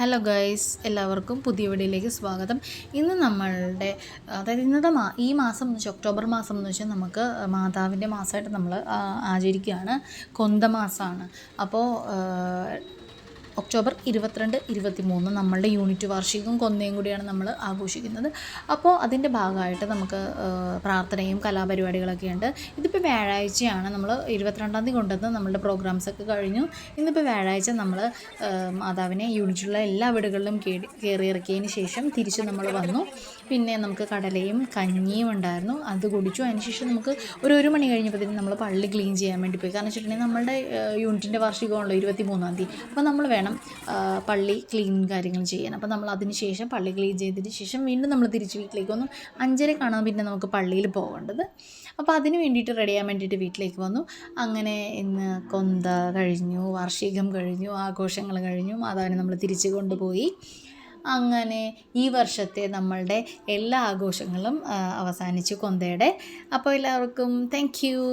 Hello guys, എല്ലാവർക്കും പുതിയ വീഡിയോയിലേക്ക് സ്വാഗതം. ഇന്ന് നമ്മളുടെ അതായത് ഈ മാസം എന്ന് വെച്ചാൽ ഒക്ടോബർ മാസം എന്ന് വെച്ചാൽ നമുക്ക് മാതാവിൻ്റെ മാസമായിട്ട് നമ്മൾ ആചരിക്കുകയാണ്. കൊന്ത മാസമാണ്. അപ്പോൾ ഒക്ടോബർ 22, 23 നമ്മളുടെ യൂണിറ്റ് വാർഷികവും കൊന്തയും കൂടിയാണ് നമ്മൾ ആഘോഷിക്കുന്നത്. അപ്പോൾ അതിൻ്റെ ഭാഗമായിട്ട് നമുക്ക് പ്രാർത്ഥനയും കലാപരിപാടികളൊക്കെ ഉണ്ട്. ഇതിപ്പോൾ വ്യാഴാഴ്ചയാണ്. നമ്മൾ 22-ാം തീയതി കൊണ്ടുവന്ന് നമ്മളുടെ പ്രോഗ്രാംസൊക്കെ കഴിഞ്ഞു. ഇന്നിപ്പോൾ വ്യാഴാഴ്ച നമ്മൾ മാതാവിനെ യൂണിറ്റിലുള്ള എല്ലാ വീടുകളിലും കയറി ഇറക്കിയതിന് ശേഷം തിരിച്ച് നമ്മൾ വന്നു. പിന്നെ നമുക്ക് കടലയും കഞ്ഞിയും ഉണ്ടായിരുന്നു, അത് കുടിച്ചു. അതിനുശേഷം നമുക്ക് ഒരു മണി കഴിഞ്ഞപ്പോഴത്തേക്കും നമ്മൾ പള്ളി ക്ലീൻ ചെയ്യാൻ വേണ്ടി പോയി. കാരണം വെച്ചിട്ടുണ്ടെങ്കിൽ നമ്മളുടെ യൂണിറ്റിൻ്റെ വാർഷികമാണല്ലോ 23-ാം തീയതി. അപ്പോൾ നമ്മൾ വേണം പള്ളി ക്ലീൻ കാര്യങ്ങൾ ചെയ്യാൻ. അപ്പോൾ നമ്മൾ അതിന് ശേഷം പള്ളി ക്ലീൻ ചെയ്തതിന് ശേഷം വീണ്ടും നമ്മൾ തിരിച്ച് വീട്ടിലേക്ക് വന്നു. 5:30 പിന്നെ നമുക്ക് പള്ളിയിൽ പോകേണ്ടത്. അപ്പോൾ അതിന് വേണ്ടിയിട്ട് റെഡി ചെയ്യാൻ വേണ്ടിയിട്ട് വീട്ടിലേക്ക് വന്നു. അങ്ങനെ ഇന്ന് കൊന്ത കഴിഞ്ഞു, വാർഷികം കഴിഞ്ഞു, ആഘോഷങ്ങൾ കഴിഞ്ഞു, മാതാവിനെ നമ്മൾ തിരിച്ച് കൊണ്ടുപോയി. അങ്ങനെ ഈ വർഷത്തെ നമ്മളുടെ എല്ലാ ആഘോഷങ്ങളും അവസാനിച്ചു കൊന്തയുടെ. അപ്പോൾ എല്ലാവർക്കും താങ്ക് യു.